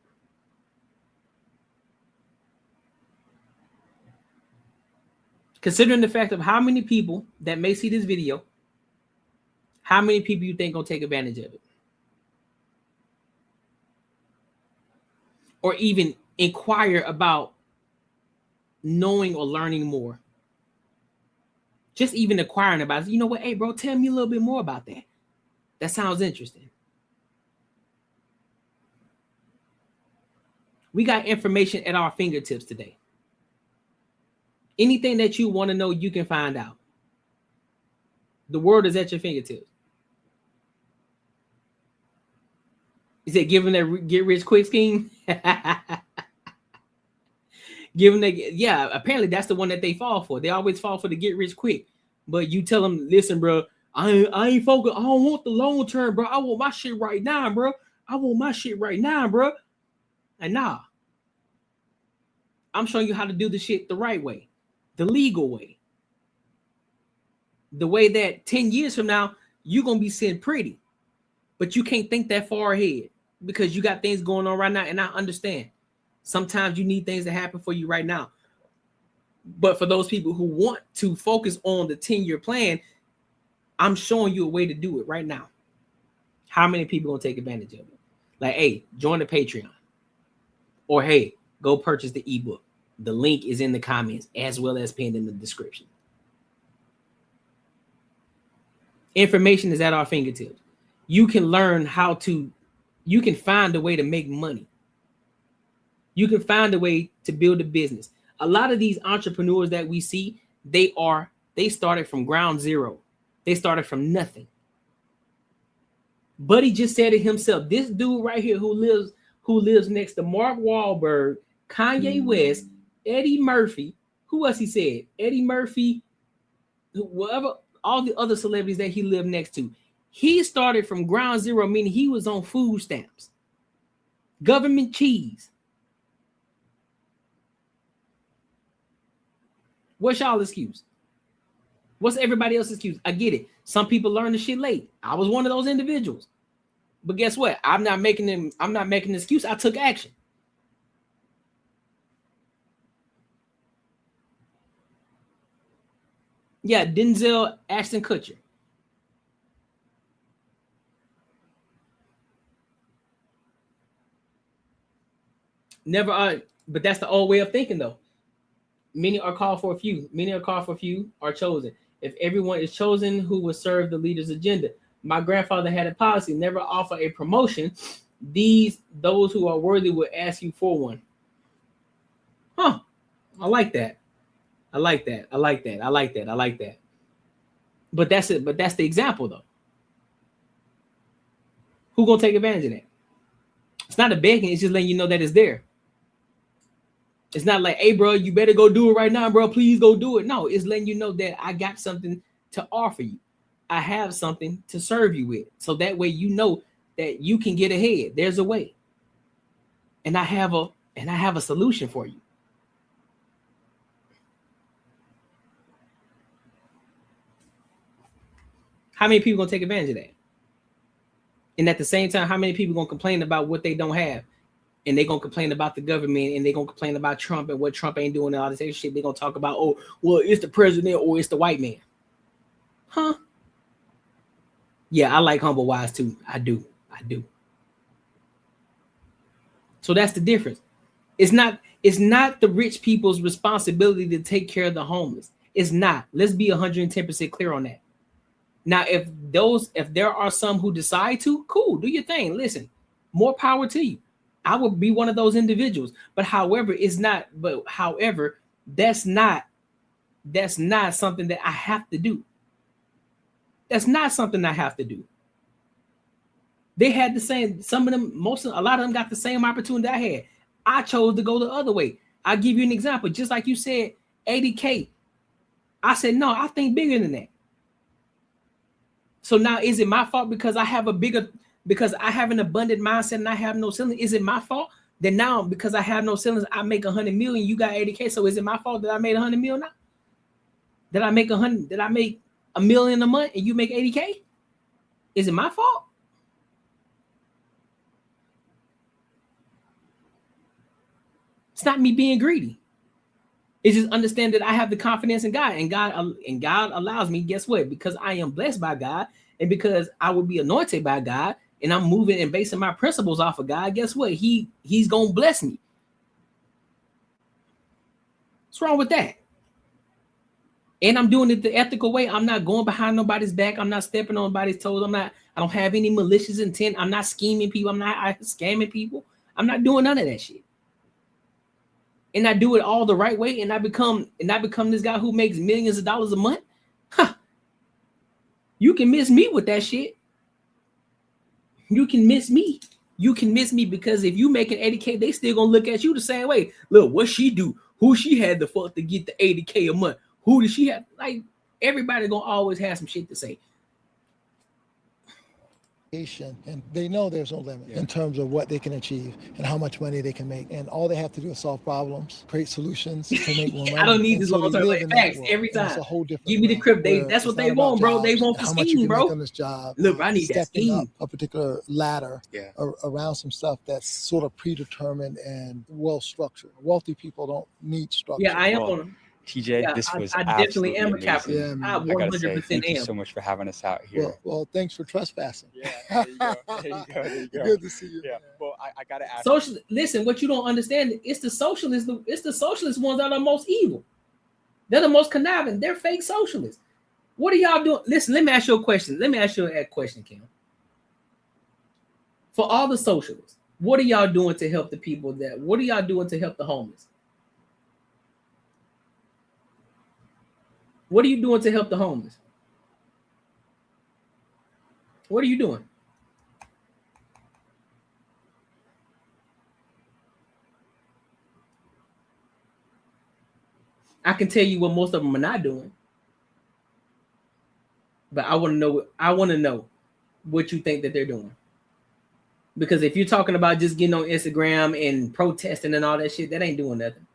Considering the fact of how many people that may see this video, how many people you think gonna take advantage of it? Or even inquire about knowing or learning more. Just even inquiring about it. You know what? Hey, bro, tell me a little bit more about that. That sounds interesting. We got information at our fingertips today. Anything that you want to know, you can find out. The world is at your fingertips. Is it giving that get rich quick scheme? Yeah, apparently that's the one that they fall for. They always fall for the get rich quick. But you tell them, listen, bro, I ain't focused. I don't want the long term, bro. I want my shit right now, bro. And nah. I'm showing you how to do the shit the right way, the legal way. The way that 10 years from now, you're going to be sitting pretty. But you can't think that far ahead because you got things going on right now. And I understand. Sometimes you need things to happen for you right now. But for those people who want to focus on the 10-year plan, I'm showing you a way to do it right now. How many people going to take advantage of it? Like, hey, join the Patreon. Or, hey, go purchase the ebook. The link is in the comments as well as pinned in the description. Information is at our fingertips. You can learn you can find a way to make money. You can find a way to build a business. A lot of these entrepreneurs that we see, they are They started from ground zero. They started from nothing. Buddy just said it himself. This dude right here who lives next to Mark Wahlberg, Kanye West, Eddie Murphy. Who else he said? Eddie Murphy, whoever, all the other celebrities that he lived next to. He started from ground zero, meaning he was on food stamps, government cheese. What's y'all excuse? What's everybody else's excuse? I get it. Some people learn the shit late. I was one of those individuals. But guess what? I'm not making an excuse. I took action. Yeah, Denzel Ashton Kutcher. Never, but that's the old way of thinking, though. Many are called for a few. Many are called for a few are chosen. If everyone is chosen, who will serve the leader's agenda? My grandfather had a policy: never offer a promotion. Those who are worthy will ask you for one. Huh? I like that. I like that. I like that. I like that. I like that. But that's it. But that's the example, though. Who gonna take advantage of that? It's not a begging. It's just letting you know that it's there. It's not like, hey, bro, you better go do it right now, bro. Please go do it. No, it's letting you know that I got something to offer you. I have something to serve you with. So that way you know that you can get ahead. There's a way. And I have a solution for you. How many people gonna take advantage of that? And at the same time, how many people gonna complain about what they don't have? And they're gonna complain about the government, and they're gonna complain about Trump and what Trump ain't doing and all this other shit. They're gonna talk about, oh, well, it's the president or it's the white man. Huh? Yeah, I like humble wise too. I do. So that's the difference. It's not the rich people's responsibility to take care of the homeless. It's not. Let's be 110% clear on that. Now, if there are some who decide to, cool, do your thing. Listen, more power to you. I would be one of those individuals. But however, that's not something that I have to do. That's not something I have to do. They had the same, a lot of them got the same opportunity I had. I chose to go the other way. I'll give you an example. Just like you said, 80K. I said, no, I think bigger than that. So now, is it my fault because I have an abundant mindset and I have no ceiling? Is it my fault that now, because I have no ceilings, I make 100 million, you got 80K? So is it my fault that I made 100 million now? That I make $1 million a month and you make 80K? Is it my fault? It's not me being greedy. It's just understand that I have the confidence in God, and God allows me. Guess what? Because I am blessed by God, and because I will be anointed by God, and I'm moving and basing my principles off of God. Guess what? He's gonna bless me. What's wrong with that? And I'm doing it the ethical way. I'm not going behind nobody's back. I'm not stepping on nobody's toes. I don't have any malicious intent. I'm not scheming people. I'm not scamming people. I'm not doing none of that shit. And I do it all the right way, and I become this guy who makes millions of dollars a month. Huh. You can miss me with that shit. You can miss me. You can miss me because if you make an 80K, they still gonna look at you the same way. Look, what she do? Who she had the fuck to get the 80K a month? Who did she have? Like, everybody gonna always have some shit to say. And they know there's no limit in terms of what they can achieve and how much money they can make. And all they have to do is solve problems, create solutions to make more money. I don't need this long-term facts every time. It's a whole different Give me the crypto. That's what they want, bro. They want the scheme, bro. On this job. Look, I need that scheme. Up a particular ladder around some stuff that's sort of predetermined and well-structured. Wealthy people don't need structure. Yeah, I am on them. TJ, this was I definitely am a capitalist. Yeah, I 100% thank you so much for having us out here. Well, thanks for trespassing. Yeah, there you go. Good to see you. Yeah. Well, I gotta ask. Listen, what you don't understand, it's the socialist ones that are the most evil. They're the most conniving. They're fake socialists. What are y'all doing? Listen, let me ask you a question. Kim. For all the socialists, what are y'all doing to help the people what are y'all doing to help the homeless? What are you doing to help the homeless? What are you doing? I can tell you what most of them are not doing. But I want to know what you think that they're doing. Because if you're talking about just getting on Instagram and protesting and all that shit, that ain't doing nothing.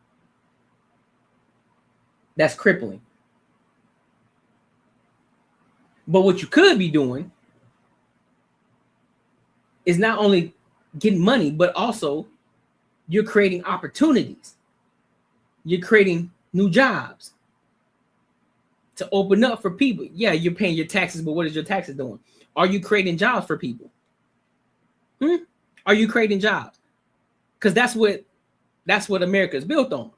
That's crippling. But what you could be doing is not only getting money, but also you're creating opportunities. You're creating new jobs to open up for people. Yeah, you're paying your taxes, but what is your taxes doing? Are you creating jobs for people? Are you creating jobs? Because that's what America is built on.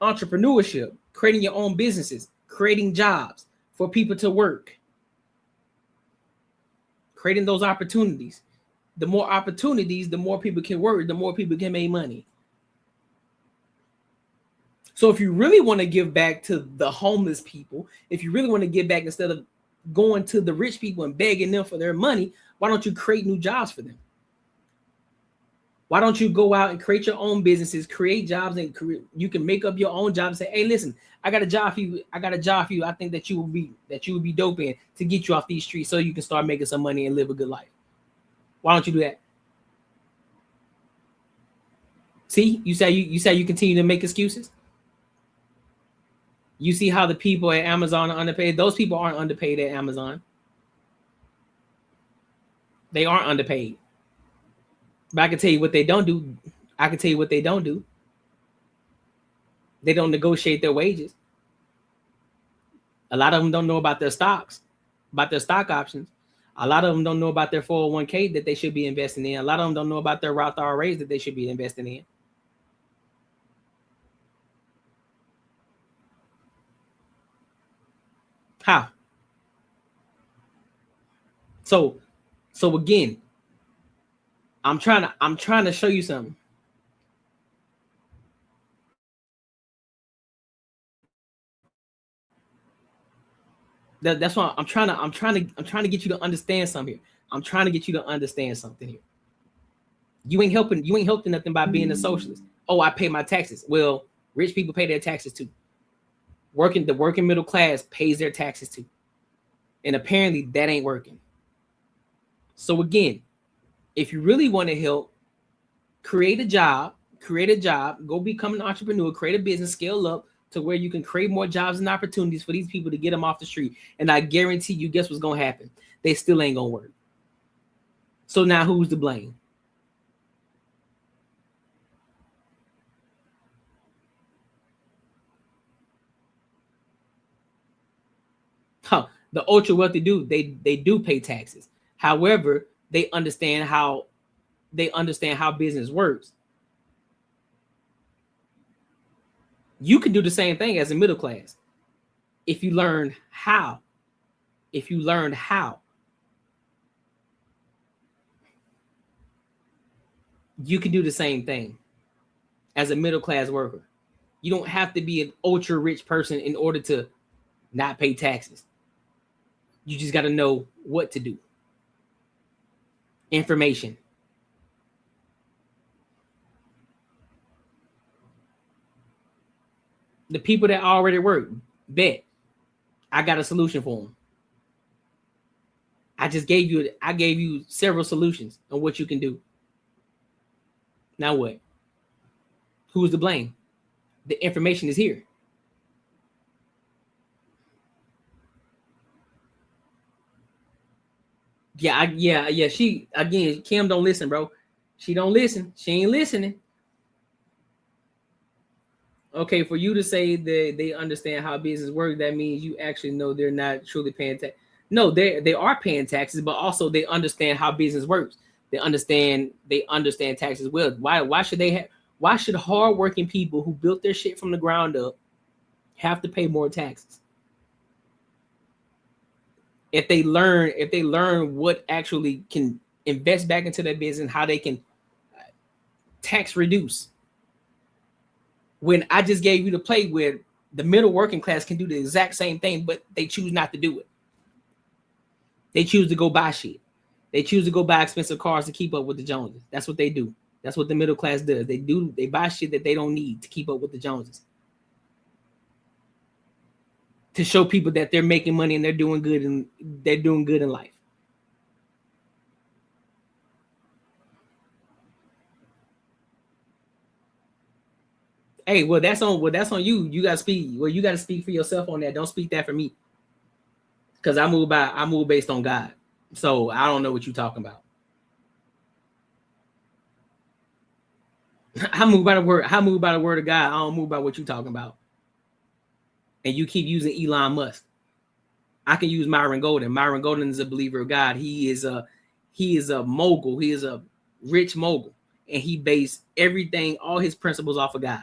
Entrepreneurship, creating your own businesses, creating jobs for people to work, creating those opportunities. The more opportunities, the more people can work, the more people can make money. So if you really want to give back to the homeless people, if you really want to give back instead of going to the rich people and begging them for their money, why don't you create new jobs for them? Why don't you go out and create your own businesses, create jobs, and you can make up your own job and say, hey, listen, I got a job for you. I think that you would be dope in to get you off these streets so you can start making some money and live a good life. Why don't you do that? See, you say you continue to make excuses. You see how the people at Amazon are underpaid. Those people aren't underpaid at Amazon. They aren't underpaid. But I can tell you what they don't do. They don't negotiate their wages. A lot of them don't know about their stocks, about their stock options. A lot of them don't know about their 401k that they should be investing in. A lot of them don't know about their Roth IRAs that they should be investing in. How? So again, I'm trying to show you something. That's why I'm trying to get you to understand something here. I'm trying to get you to understand something here. You ain't helping nothing by being a socialist. Oh, I pay my taxes. Well, rich people pay their taxes too. The working middle class pays their taxes too. And apparently that ain't working. So again, if you really want to help, create a job, go become an entrepreneur, create a business, scale up to where you can create more jobs and opportunities for these people to get them off the street. And I guarantee you, guess what's going to happen? They still ain't going to work. So now who's to blame? The ultra wealthy do, they do pay taxes. However, they understand how business works. You can do the same thing as a middle class if you learn how. You can do the same thing as a middle class worker. You don't have to be an ultra rich person in order to not pay taxes. You just got to know what to do. Information. The people that already work, bet I got a solution for them. I gave you several solutions on what you can do. Now what? Who's to blame? The information is here. Yeah. Kim don't listen, bro. She don't listen. She ain't listening. Okay, for you to say that they understand how business works, that means you actually know they're not truly paying tax. No, they are paying taxes, but also they understand how business works. They understand taxes well. Why should hardworking people who built their shit from the ground up have to pay more taxes? If they learn what actually can invest back into their business, how they can tax reduce. When I just gave you to play with The middle working class can do the exact same thing, but they choose not to do it. They choose to go buy shit. They choose to go buy expensive cars to keep up with the Joneses. That's what they do. That's what the middle class does. They buy shit that they don't need to keep up with the Joneses. To show people that they're making money and they're doing good in life. Hey, well, that's on you. You gotta speak. Well, you gotta speak for yourself on that. Don't speak that for me. Because I move based on God. So I don't know what you're talking about. I move by the word of God. I don't move by what you're talking about. And you keep using Elon Musk. I can use Myron Golden. Myron Golden is a believer of God. He is a mogul. He is a rich mogul. And he based everything, all his principles off of God.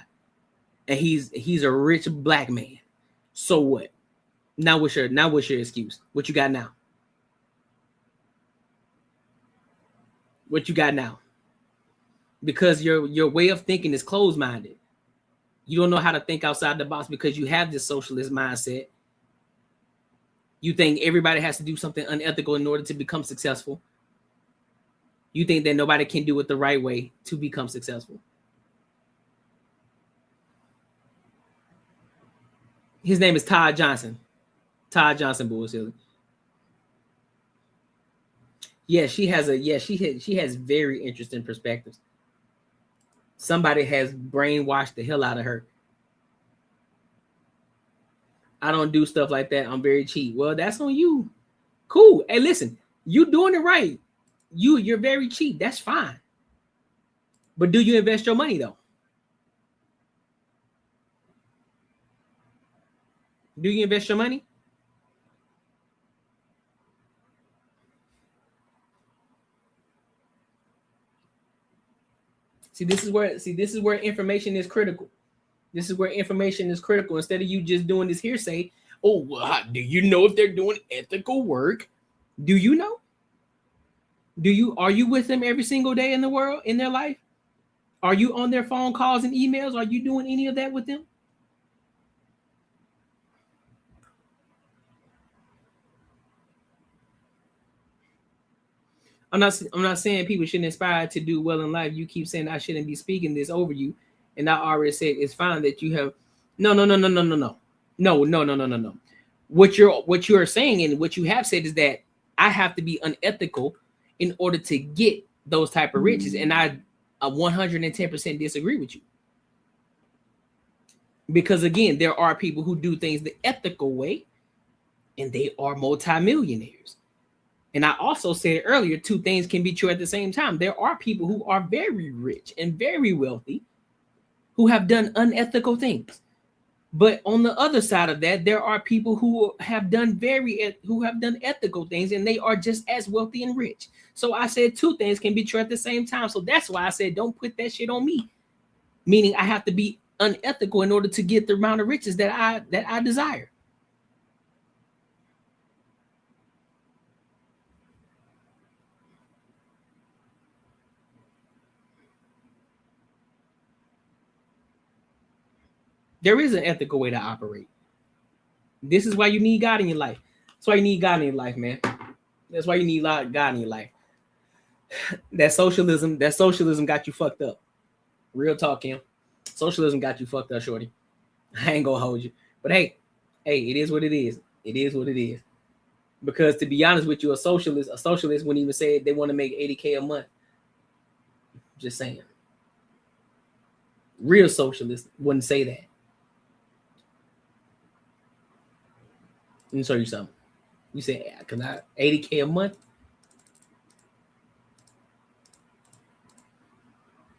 And he's a rich black man. So what? Now what's your excuse? What you got now? What you got now? Because your way of thinking is closed-minded. You don't know how to think outside the box because you have this socialist mindset. You think everybody has to do something unethical in order to become successful. You think that nobody can do it the right way to become successful. His name is Todd Johnson. Todd Johnson, bullshit. Yeah, she has very interesting perspectives. Somebody has brainwashed the hell out of her. I don't do stuff like that. I'm very cheap. Well, that's on you. Cool. Hey, listen, you doing it right. You're very cheap. That's fine. But do you invest your money though? Do you invest your money? This is where information is critical. This is where information is critical. Instead of you just doing this hearsay, oh, well, do you know if they're doing ethical work? Do you know? Are you with them every single day in the world, in their life? Are you on their phone calls and emails? Are you doing any of that with them? I'm not saying people shouldn't aspire to do well in life. You keep saying I shouldn't be speaking this over you, and I already said it's fine that you have. No. What you're saying and what you have said is that I have to be unethical in order to get those type of riches, and I 110% disagree with you. Because again, there are people who do things the ethical way, and they are multimillionaires. And I also said earlier, two things can be true at the same time. There are people who are very rich and very wealthy who have done unethical things. But on the other side of that, there are people who have done ethical things, and they are just as wealthy and rich. So I said two things can be true at the same time. So that's why I said don't put that shit on me. Meaning I have to be unethical in order to get the amount of riches that I desire. There is an ethical way to operate. This is why you need God in your life. That's why you need God in your life, man. That's why you need God in your life. That socialism got you fucked up. Real talk, Kim. Socialism got you fucked up, shorty. I ain't gonna hold you. But hey, it is what it is. It is what it is. Because to be honest with you, a socialist wouldn't even say they want to make $80K a month. Just saying. Real socialists wouldn't say that. Let me show you something. You say, "Can I $80K a month?"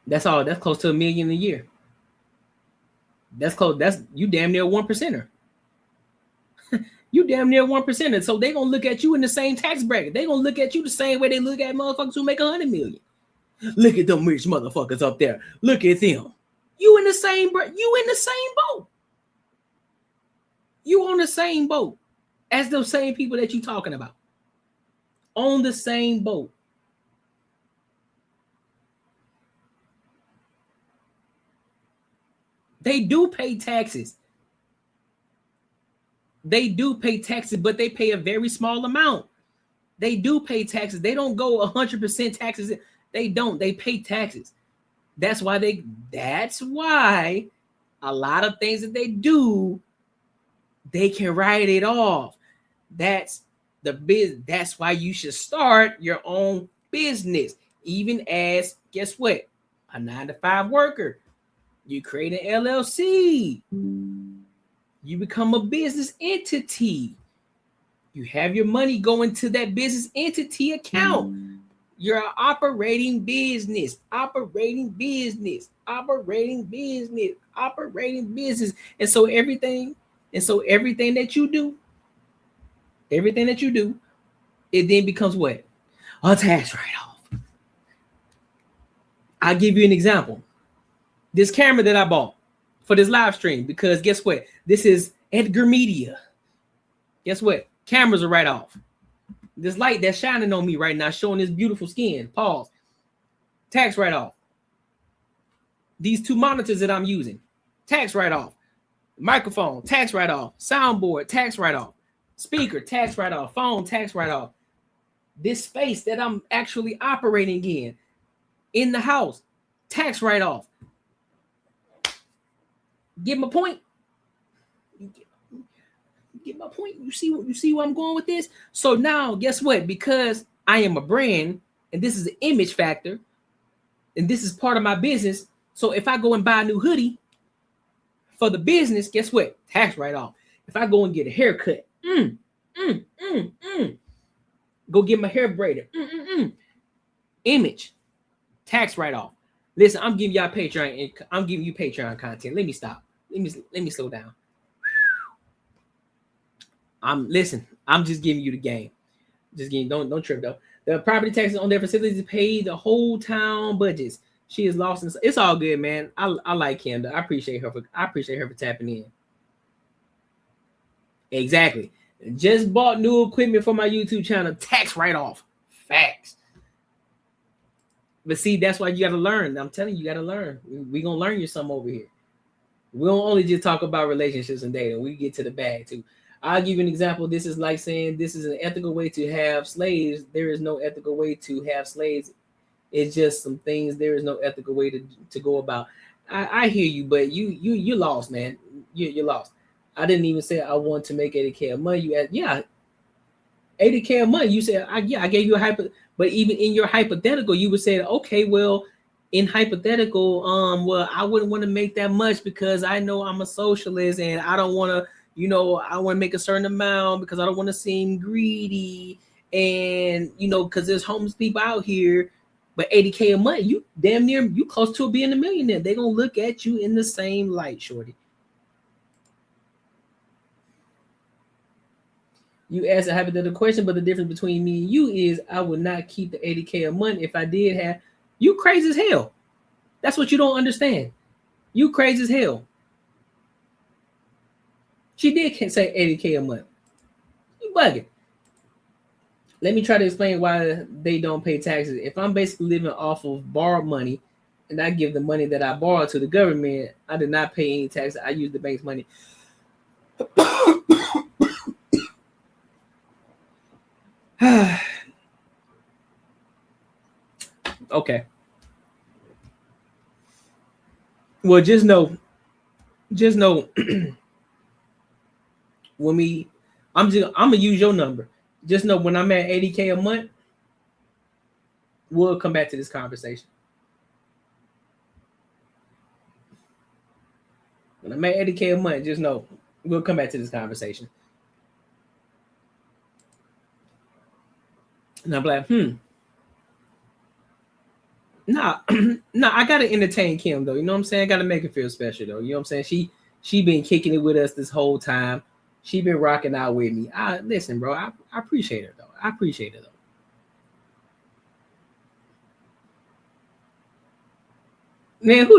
That's all. That's close to $1 million a year. That's close. That's you damn near 1%er. You damn near 1%er. So they gonna look at you in the same tax bracket. They gonna look at you the same way they look at motherfuckers who make 100 million. Look at them rich motherfuckers up there. Look at them. You in the same boat. You on the same boat as those same people that you talking about. On the same boat. They do pay taxes. They do pay taxes, but they pay a very small amount. They do pay taxes. They don't go 100% taxes. They don't. They pay taxes. That's why a lot of things that they do, they can write it off. That's why you should start your own business. Even as, guess what? A 9-to-5 worker. You create an LLC. You become a business entity. You have your money go into that business entity account. You're an operating business. And so everything that you do, it then becomes what? A tax write-off. I'll give you an example. This camera that I bought for this live stream, because guess what? This is Edgar Media. Guess what? Cameras are right off. This light that's shining on me right now, showing this beautiful skin. Pause. Tax write-off. These 2 monitors that I'm using, tax write-off. Microphone, tax write-off. Soundboard, tax write-off. Speaker, tax write-off. Phone, tax write-off. This space that I'm actually operating in the house, tax write-off. Get my point? Get my point? You see where I'm going with this? So now, guess what? Because I am a brand, and this is an image factor, and this is part of my business. So if I go and buy a new hoodie for the business, guess what? Tax write-off. If I go and get a haircut, go get my hair braided, image, tax write-off. Listen, I'm giving y'all Patreon. I'm giving you Patreon content. Let me stop. Let me slow down. I'm just giving you the game. Just giving, don't trip though. The property taxes on their facilities pay the whole town budgets. She is lost in, it's all good, man. I like him. I appreciate her for tapping in. Exactly. Just bought new equipment for my YouTube channel. Tax write-off. Facts. But see, that's why you got to learn. I'm telling you, you got to learn. We're going to learn you some over here. We don't only just talk about relationships and dating. We get to the bag too. I'll give you an example. This is like saying this is an ethical way to have slaves. There is no ethical way to have slaves. It's just some things. There is no ethical way to go about. I hear you, but you lost, man. You're lost. I didn't even say I want to make 80K a month. You asked, yeah, 80K a month. You said, I gave you a but even in your hypothetical, you would say, okay, well, in hypothetical, well, I wouldn't want to make that much because I know I'm a socialist and I don't want to, I want to make a certain amount because I don't want to seem greedy and, because there's homeless people out here. But 80K a month, you damn near, you close to being a millionaire. They're going to look at you in the same light, shorty. You asked a hypothetical question, but the difference between me and you is I would not keep the 80K a month if I did have. You crazy as hell. That's what you don't understand. You crazy as hell. She did say 80K a month. You bugging. Let me try to explain why they don't pay taxes. If I'm basically living off of borrowed money and I give the money that I borrowed to the government, I did not pay any taxes. I use the bank's money. Okay. Well, just know when I'm gonna use your number. Just know when I'm at 80K a month, we'll come back to this conversation. When I'm at 80K a month, just know we'll come back to this conversation. And I'm like, Nah, I gotta entertain Kim though. You know what I'm saying? I gotta make her feel special though. You know what I'm saying? She been kicking it with us this whole time. She been rocking out with me. Listen, bro. I appreciate her though. Man, who